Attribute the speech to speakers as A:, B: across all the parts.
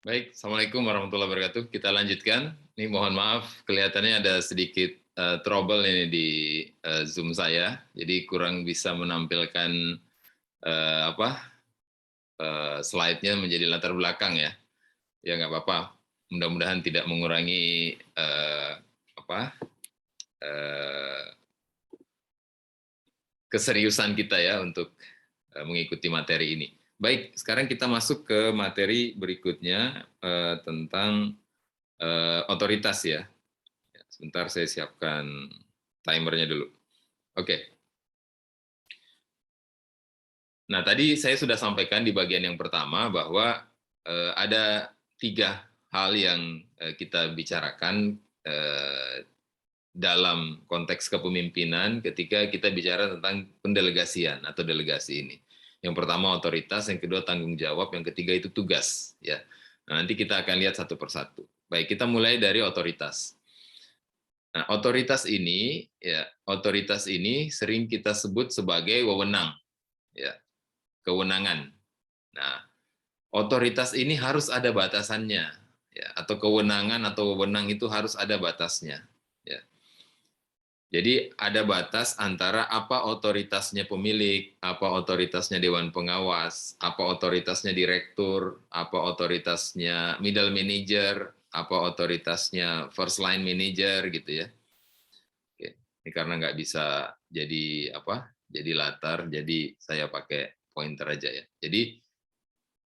A: Baik, Assalamualaikum warahmatullahi wabarakatuh. Kita lanjutkan. Ini mohon maaf, kelihatannya ada sedikit trouble ini di Zoom saya. Jadi kurang bisa menampilkan apa slide-nya menjadi latar belakang ya. Ya nggak apa-apa. Mudah-mudahan tidak mengurangi apa eh, keseriusan kita ya untuk mengikuti materi ini. Baik, sekarang kita masuk ke materi berikutnya tentang otoritas ya. Sebentar saya siapkan timernya dulu. Oke. Nah, tadi saya sudah sampaikan di bagian yang pertama bahwa ada 3 hal yang kita bicarakan dalam konteks kepemimpinan ketika kita bicara tentang pendelegasian atau delegasi ini. Yang pertama otoritas, yang kedua tanggung jawab, yang ketiga itu tugas. Ya. Nah, nanti kita akan lihat satu persatu. Baik, kita mulai dari otoritas. Nah, otoritas ini sering kita sebut sebagai wewenang, ya, kewenangan. Nah, otoritas ini harus ada batasannya, ya, atau kewenangan atau wewenang itu harus ada batasnya, ya. Jadi ada batas antara apa otoritasnya pemilik, apa otoritasnya dewan pengawas, apa otoritasnya direktur, apa otoritasnya middle manager, apa otoritasnya first line manager gitu ya. Oke. Ini karena nggak bisa jadi apa? Jadi latar, jadi saya pakai pointer aja ya. Jadi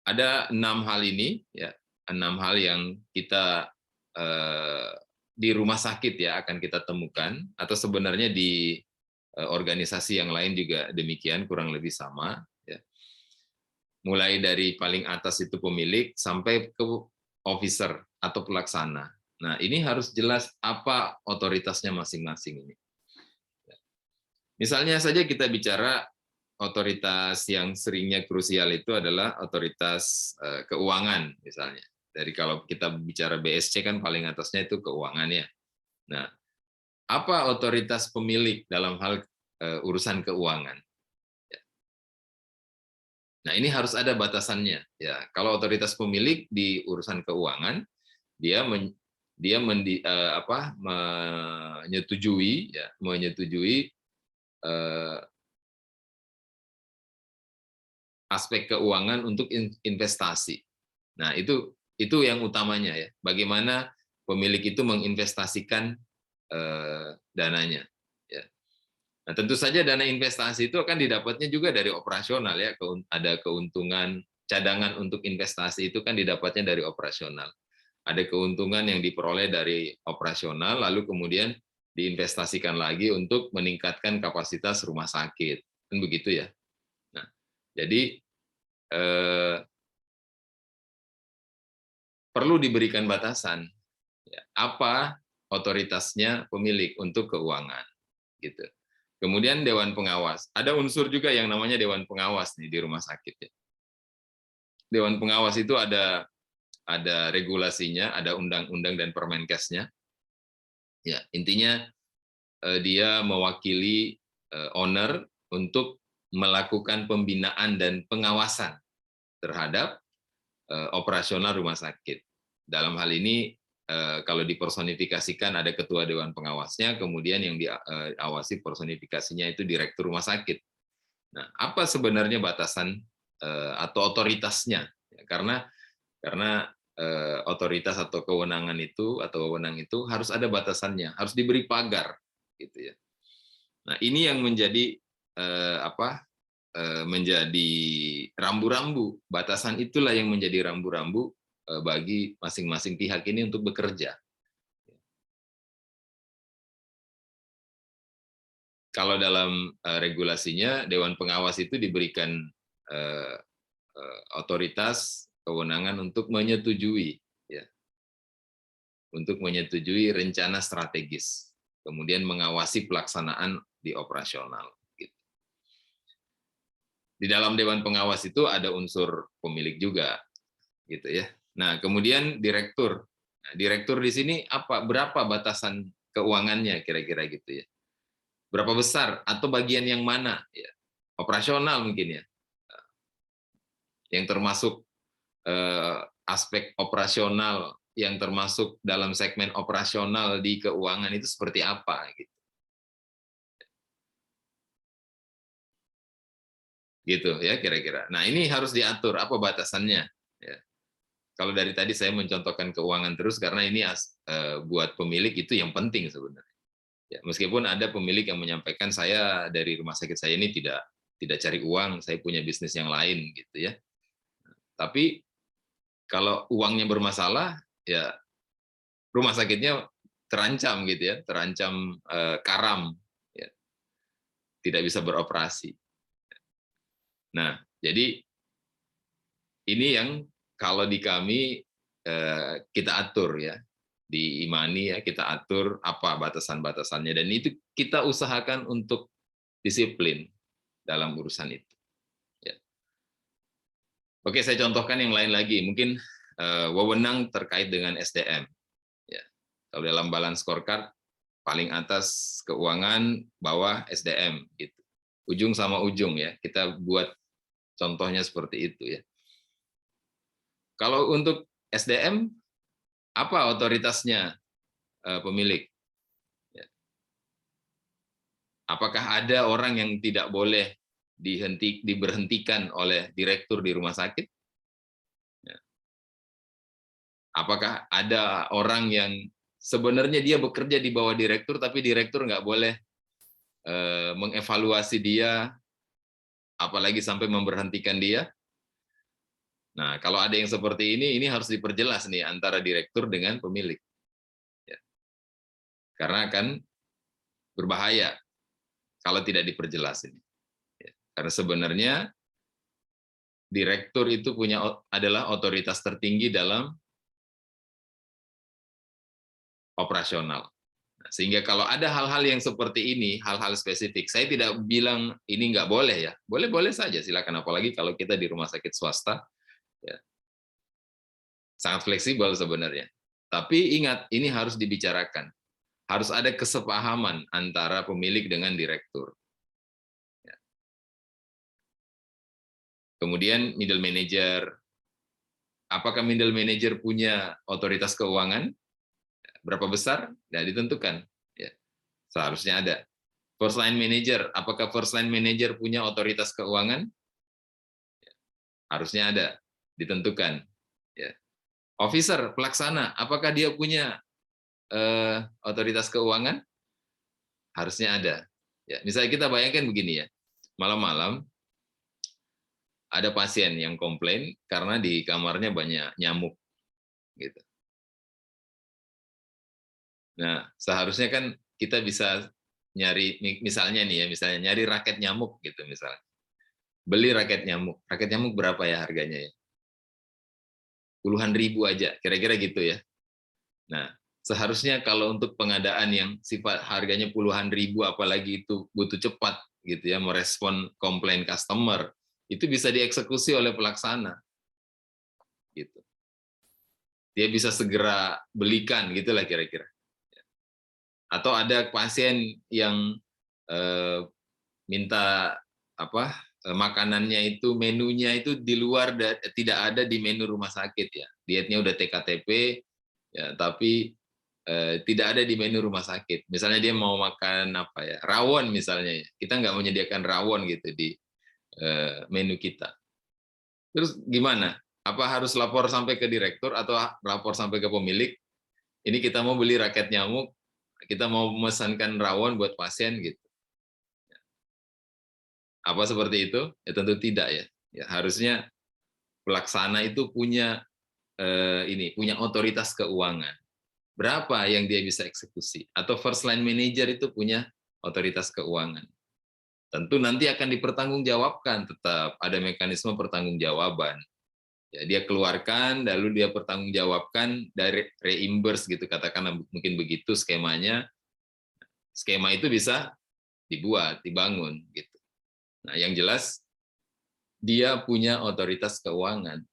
A: ada 6 hal ini ya, 6 hal yang kita eh, di rumah sakit ya akan kita temukan atau sebenarnya di organisasi yang lain juga demikian kurang lebih sama ya. Mulai dari paling atas itu pemilik sampai ke officer atau pelaksana. Nah, ini harus jelas apa otoritasnya masing-masing ini. Misalnya saja kita bicara otoritas yang seringnya krusial itu adalah otoritas keuangan misalnya. Dari kalau kita bicara BSC kan paling atasnya itu keuangan ya. Nah, apa otoritas pemilik dalam hal urusan keuangan? Ya. Nah, ini harus ada batasannya ya. Kalau otoritas pemilik di urusan keuangan, dia menyetujui eh, aspek keuangan untuk investasi. Nah, itu yang utamanya ya. Bagaimana pemilik itu menginvestasikan dananya. Ya. Nah, tentu saja dana investasi itu akan didapatnya juga dari operasional ya. Ada keuntungan cadangan untuk investasi itu kan didapatnya dari operasional. Ada keuntungan yang diperoleh dari operasional, lalu kemudian diinvestasikan lagi untuk meningkatkan kapasitas rumah sakit. Kan begitu ya. Nah, jadi eh, perlu diberikan batasan ya, apa otoritasnya pemilik untuk keuangan gitu. Kemudian dewan pengawas. Ada unsur juga yang namanya dewan pengawas nih di rumah sakit ya. Dewan pengawas itu ada regulasinya, ada undang-undang dan Permenkesnya. Ya, intinya dia mewakili owner untuk melakukan pembinaan dan pengawasan terhadap operasional rumah sakit. Dalam hal ini kalau dipersonifikasikan ada ketua dewan pengawasnya, kemudian yang diawasi personifikasinya itu direktur rumah sakit. Nah, apa sebenarnya batasan atau otoritasnya? Karena otoritas atau kewenangan itu atau wewenang itu harus ada batasannya, harus diberi pagar, gitu ya. Nah, ini yang menjadi menjadi rambu-rambu. Batasan itulah yang menjadi rambu-rambu bagi masing-masing pihak ini untuk bekerja. Kalau dalam regulasinya, Dewan Pengawas itu diberikan eh, otoritas kewenangan untuk menyetujui, ya, untuk menyetujui rencana strategis, kemudian mengawasi pelaksanaan di operasional. Gitu. Di dalam Dewan Pengawas itu ada unsur pemilik juga, gitu ya. Nah, kemudian direktur. Nah, direktur di sini apa? Berapa batasan keuangannya kira-kira gitu ya? Berapa besar atau bagian yang mana? Ya, operasional mungkin ya, yang termasuk aspek operasional yang termasuk dalam segmen operasional di keuangan itu seperti apa gitu. Gitu ya kira-kira. Nah, ini harus diatur apa batasannya ya. Kalau dari tadi saya mencontohkan keuangan terus karena ini buat pemilik itu yang penting sebenarnya. Ya, meskipun ada pemilik yang menyampaikan saya dari rumah sakit saya ini tidak cari uang, saya punya bisnis yang lain gitu ya. Tapi kalau uangnya bermasalah, ya rumah sakitnya terancam gitu ya, terancam karam, ya, tidak bisa beroperasi. Nah, jadi ini yang kalau di kami kita atur ya, di Imani ya kita atur apa batasan-batasannya dan itu kita usahakan untuk disiplin dalam urusan itu. Ya. Oke, saya contohkan yang lain lagi, mungkin wewenang terkait dengan SDM. Ya. Kalau dalam balance scorecard paling atas keuangan, bawah SDM gitu. Ujung sama ujung ya, kita buat contohnya seperti itu ya. Kalau untuk SDM apa otoritasnya pemilik? Ya. Apakah ada orang yang tidak boleh diberhentikan oleh direktur di rumah sakit? Ya. Apakah ada orang yang sebenarnya dia bekerja di bawah direktur, tapi direktur nggak boleh mengevaluasi dia, apalagi sampai memberhentikan dia? Nah, kalau ada yang seperti ini harus diperjelas nih antara direktur dengan pemilik. Ya. Karena akan berbahaya kalau tidak diperjelas ini. Ya. Karena sebenarnya direktur itu adalah otoritas tertinggi dalam operasional. Nah, sehingga kalau ada hal-hal yang seperti ini, hal-hal spesifik, saya tidak bilang ini nggak boleh ya, boleh-boleh saja silakan. Apalagi kalau kita di rumah sakit swasta, ya, sangat fleksibel sebenarnya. Tapi ingat, ini harus dibicarakan. Harus ada kesepahaman antara pemilik dengan direktur. Ya. Kemudian middle manager, apakah middle manager punya otoritas keuangan? Berapa besar? Tidak ditentukan. Ya, seharusnya ada. First line manager, apakah first line manager punya otoritas keuangan? Ya, harusnya ada, ditentukan. Ya. Officer, pelaksana, apakah dia punya otoritas keuangan? Harusnya ada. Ya, misalnya kita bayangkan begini ya, malam-malam ada pasien yang komplain karena di kamarnya banyak nyamuk, gitu. Nah, seharusnya kan kita bisa nyari, misalnya nih ya, misalnya nyari raket nyamuk gitu misalnya. Beli raket nyamuk. Raket nyamuk berapa ya harganya ya? Puluhan ribu aja, kira-kira gitu ya. Nah, seharusnya kalau untuk pengadaan yang sifat harganya puluhan ribu, apalagi itu butuh cepat gitu ya, merespon komplain customer, itu bisa dieksekusi oleh pelaksana. Gitu. Dia bisa segera belikan, gitulah kira-kira. Atau ada pasien yang minta apa makanannya itu menunya itu di luar tidak ada di menu rumah sakit ya, dietnya udah TKTP ya, tapi tidak ada di menu rumah sakit. Misalnya dia mau makan apa ya, rawon misalnya ya, kita nggak menyediakan rawon gitu di menu kita. Terus gimana? Apa harus lapor sampai ke direktur atau lapor sampai ke pemilik? Ini kita mau beli raket nyamuk, kita mau memesankan rawon buat pasien gitu. Apa seperti itu? Ya tentu tidak ya. Ya harusnya pelaksana itu punya punya otoritas keuangan. Berapa yang dia bisa eksekusi? Atau first line manager itu punya otoritas keuangan. Tentu nanti akan dipertanggungjawabkan, tetap ada mekanisme pertanggungjawaban. Ya, dia keluarkan, lalu dia pertanggungjawabkan dari reimburse gitu, katakanlah mungkin begitu skemanya. Skema itu bisa dibuat, dibangun gitu. Nah, yang jelas dia punya otoritas keuangan.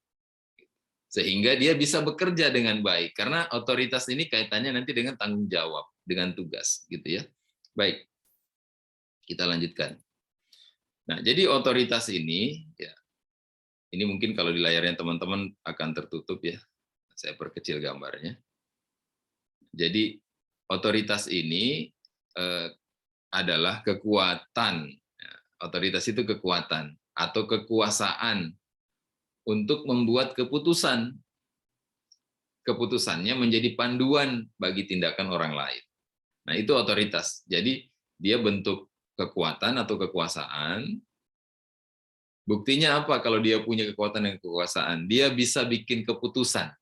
A: Sehingga dia bisa bekerja dengan baik. Karena otoritas ini kaitannya nanti dengan tanggung jawab, dengan tugas. Gitu ya. Baik, kita lanjutkan. Nah, jadi otoritas ini, ya, ini mungkin kalau di layarnya teman-teman akan tertutup ya. Saya perkecil gambarnya. Jadi otoritas ini adalah kekuatan. Otoritas itu kekuatan atau kekuasaan untuk membuat keputusan. Keputusannya menjadi panduan bagi tindakan orang lain. Nah, itu otoritas. Jadi dia bentuk kekuatan atau kekuasaan. Buktinya apa kalau dia punya kekuatan dan kekuasaan? Dia bisa bikin keputusan.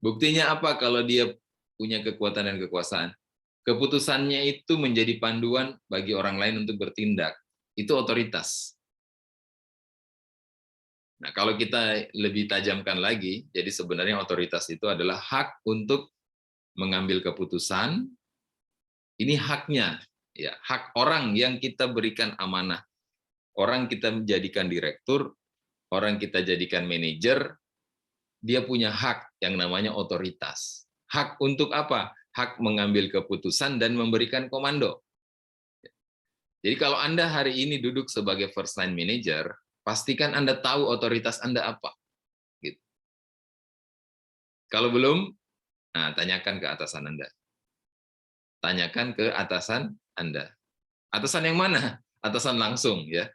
A: Buktinya apa kalau dia punya kekuatan dan kekuasaan? Keputusannya itu menjadi panduan bagi orang lain untuk bertindak. Itu otoritas. Nah, kalau kita lebih tajamkan lagi, jadi sebenarnya otoritas itu adalah hak untuk mengambil keputusan. Ini haknya, ya, hak orang yang kita berikan amanah. Orang kita menjadikan direktur, orang kita jadikan manajer, dia punya hak yang namanya otoritas. Hak untuk apa? Hak mengambil keputusan dan memberikan komando. Jadi kalau Anda hari ini duduk sebagai first line manager, pastikan Anda tahu otoritas Anda apa. Gitu. Kalau belum, nah, tanyakan ke atasan Anda. Tanyakan ke atasan Anda. Atasan yang mana? Atasan langsung, ya.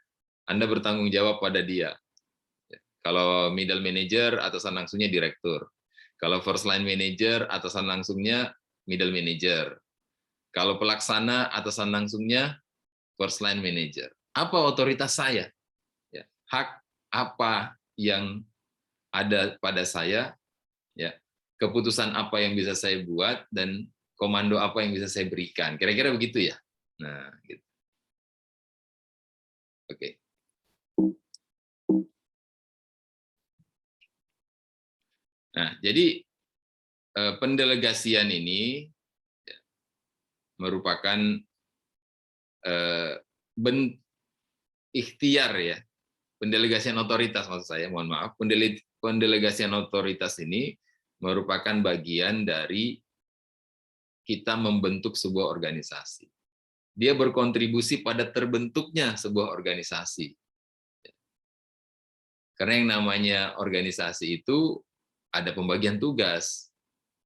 A: Anda bertanggung jawab pada dia. Kalau middle manager, atasan langsungnya direktur. Kalau first line manager, atasan langsungnya middle manager. Kalau pelaksana, atasan langsungnya first line manager. Apa otoritas saya? Ya, hak apa yang ada pada saya? Ya, keputusan apa yang bisa saya buat dan komando apa yang bisa saya berikan. Kira-kira begitu ya. Nah, gitu. Oke. Nah, jadi pendelegasian ini merupakan ikhtiar, ya, pendelegasian otoritas maksud saya, mohon maaf, pendelegasian otoritas ini merupakan bagian dari kita membentuk sebuah organisasi. Dia berkontribusi pada terbentuknya sebuah organisasi. Karena yang namanya organisasi itu ada pembagian tugas,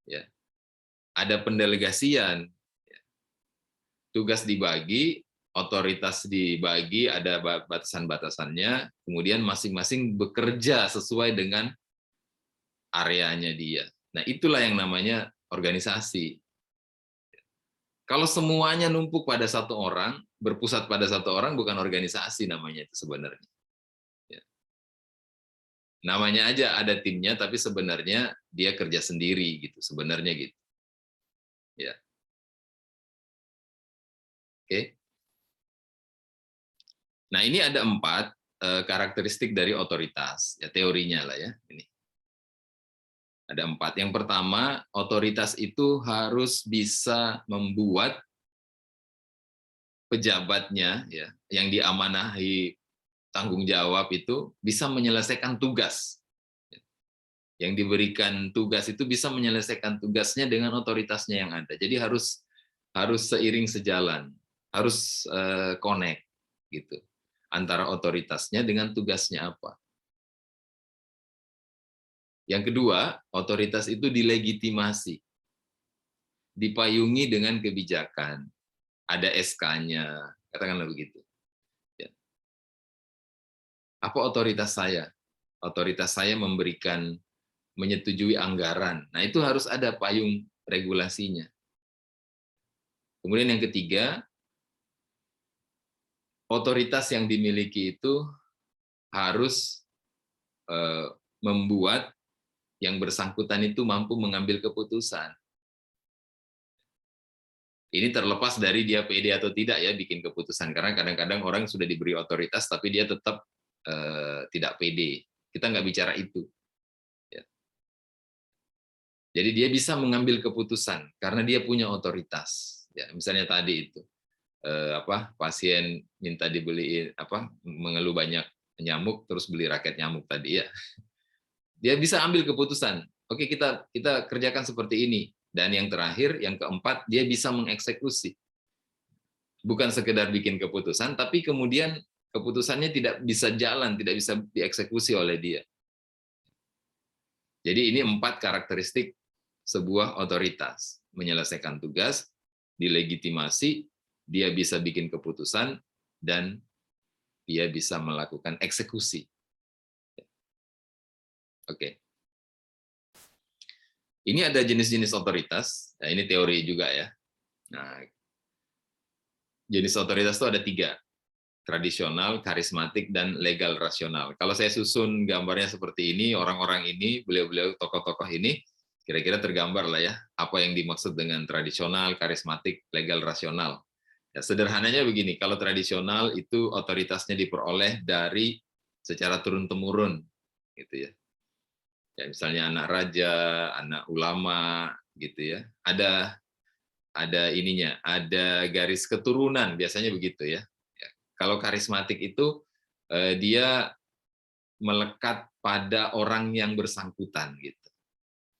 A: ya, ada pendelegasian, tugas dibagi, otoritas dibagi, ada batasan-batasannya, kemudian masing-masing bekerja sesuai dengan areanya dia. Nah, itulah yang namanya organisasi. Kalau semuanya numpuk pada satu orang, berpusat pada satu orang, bukan organisasi namanya itu sebenarnya. Ya. Namanya aja ada timnya, tapi sebenarnya dia kerja sendiri gitu, sebenarnya gitu. Ya. Oke. Nah, ini ada 4 karakteristik dari otoritas, ya, teorinya lah ya. Ini ada 4. Yang pertama, otoritas itu harus bisa membuat pejabatnya, ya, yang diamanahi tanggung jawab itu bisa menyelesaikan tugas. Yang diberikan tugas itu bisa menyelesaikan tugasnya dengan otoritasnya yang ada. Jadi harus seiring sejalan, harus connect gitu antara otoritasnya dengan tugasnya apa. Yang kedua, otoritas itu dilegitimasi, dipayungi dengan kebijakan, ada SK-nya, katakanlah begitu. Ya. Apa otoritas saya? Otoritas saya menyetujui anggaran. Nah, itu harus ada payung regulasinya. Kemudian yang ketiga, otoritas yang dimiliki itu harus membuat yang bersangkutan itu mampu mengambil keputusan. Ini terlepas dari dia pede atau tidak ya bikin keputusan, karena kadang-kadang orang sudah diberi otoritas tapi dia tetap tidak pede. Kita nggak bicara itu. Ya. Jadi dia bisa mengambil keputusan karena dia punya otoritas. Ya, misalnya tadi itu pasien minta dibeliin mengeluh banyak nyamuk terus beli raket nyamuk tadi ya. Dia bisa ambil keputusan. Oke, kita kerjakan seperti ini. Dan yang terakhir, yang keempat, dia bisa mengeksekusi. Bukan sekedar bikin keputusan, tapi kemudian keputusannya tidak bisa jalan, tidak bisa dieksekusi oleh dia. Jadi ini 4 karakteristik sebuah otoritas. Menyelesaikan tugas, dilegitimasi, dia bisa bikin keputusan, dan dia bisa melakukan eksekusi. Oke. Ini ada jenis-jenis otoritas. Nah, ini teori juga ya. Nah, jenis otoritas itu ada 3. Tradisional, karismatik, dan legal rasional. Kalau saya susun gambarnya seperti ini, orang-orang ini, beliau-beliau tokoh-tokoh ini, kira-kira tergambar lah ya, apa yang dimaksud dengan tradisional, karismatik, legal, rasional. Ya, sederhananya begini, kalau tradisional itu otoritasnya diperoleh dari secara turun-temurun, gitu ya. Ya, misalnya anak raja, anak ulama, gitu ya. Ada ininya, ada garis keturunan, biasanya begitu ya. Kalau karismatik itu dia melekat pada orang yang bersangkutan gitu.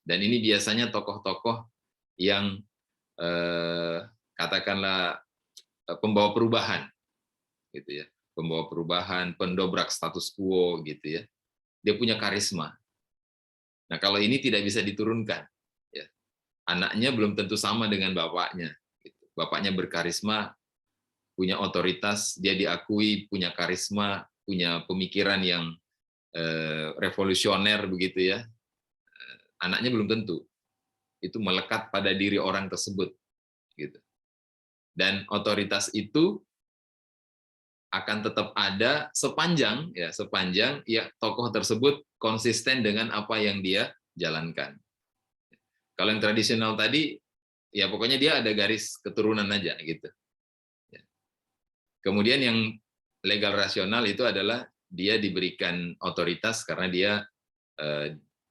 A: Dan ini biasanya tokoh-tokoh yang katakanlah pembawa perubahan gitu ya. Pembawa perubahan, pendobrak status quo gitu ya. Dia punya karisma. Nah, kalau ini tidak bisa diturunkan ya. Anaknya belum tentu sama dengan bapaknya gitu. Bapaknya berkarisma, punya otoritas, dia diakui punya karisma, punya pemikiran yang revolusioner begitu ya, anaknya belum tentu. Itu melekat pada diri orang tersebut, gitu. Dan otoritas itu akan tetap ada sepanjang ya tokoh tersebut konsisten dengan apa yang dia jalankan. Kalau yang tradisional tadi, ya pokoknya dia ada garis keturunan aja gitu. Kemudian yang legal rasional itu adalah dia diberikan otoritas karena dia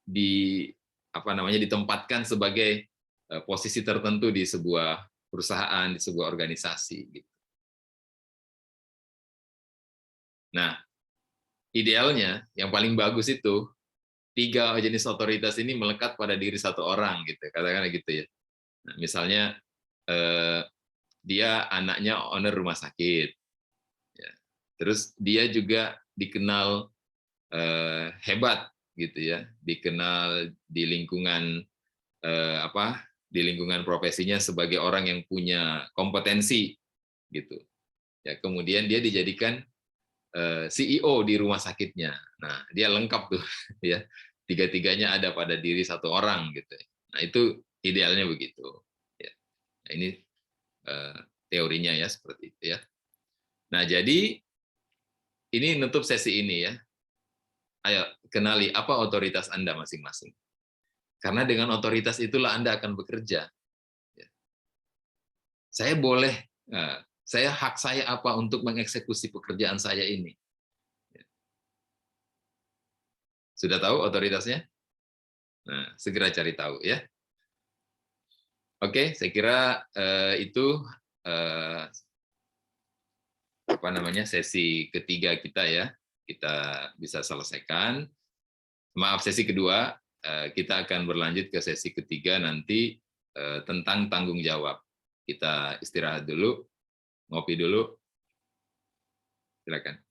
A: di ditempatkan sebagai posisi tertentu di sebuah perusahaan, di sebuah organisasi gitu. Nah, idealnya yang paling bagus itu 3 jenis otoritas ini melekat pada diri satu orang gitu, katakanlah gitu ya. Nah, misalnya dia anaknya owner rumah sakit, ya. Terus dia juga dikenal hebat gitu ya, dikenal di lingkungan di lingkungan profesinya sebagai orang yang punya kompetensi gitu. Ya, kemudian dia dijadikan CEO di rumah sakitnya. Nah, dia lengkap tuh ya. Tiga-tiganya ada pada diri satu orang gitu. Nah, itu idealnya begitu. Ya. Nah, ini teorinya ya seperti itu ya. Nah, jadi ini nutup sesi ini ya. Ayo kenali apa otoritas Anda masing-masing. Karena dengan otoritas itulah Anda akan bekerja. Saya boleh, hak saya apa untuk mengeksekusi pekerjaan saya ini? Sudah tahu otoritasnya? Nah, segera cari tahu ya. Oke, saya kira itu sesi ketiga kita ya. Kita bisa selesaikan. Maaf, sesi kedua kita akan berlanjut ke sesi ketiga nanti tentang tanggung jawab. Kita istirahat dulu, ngopi dulu. Silakan.